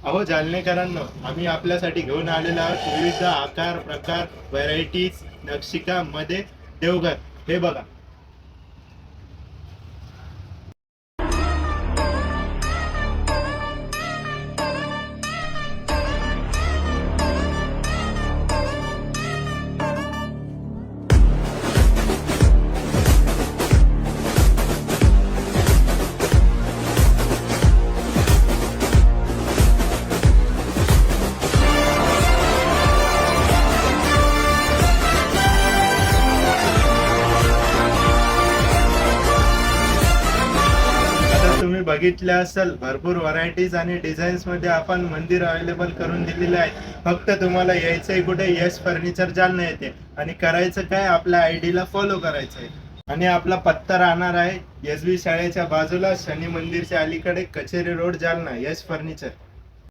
अहो जालनेकरांनो, आम्ही आपल्यासाठी घेऊन आलेलो आहोत विविध आकार प्रकार व्हरायटीज नक्षिका मध्ये देवघर. हे बघा. आता तुम्ही बघितले असेल, भरपूर व्हरायटीज आणि डिझाईन्स मध्ये आपण मंदिर अवेलेबल करून दिलेले आहे. फक्त तुम्हाला यायचंय कुठे? यश फर्निचर जालना येते. आणि करायचं काय? आपल्या आयडी ला फॉलो करायचंय. आणि आपला पत्ता राहणार आहे एस बी शाळेच्या बाजूला, शनी मंदिरच्या अलीकडे, कचेरी रोड, जालना. यश फर्निचर.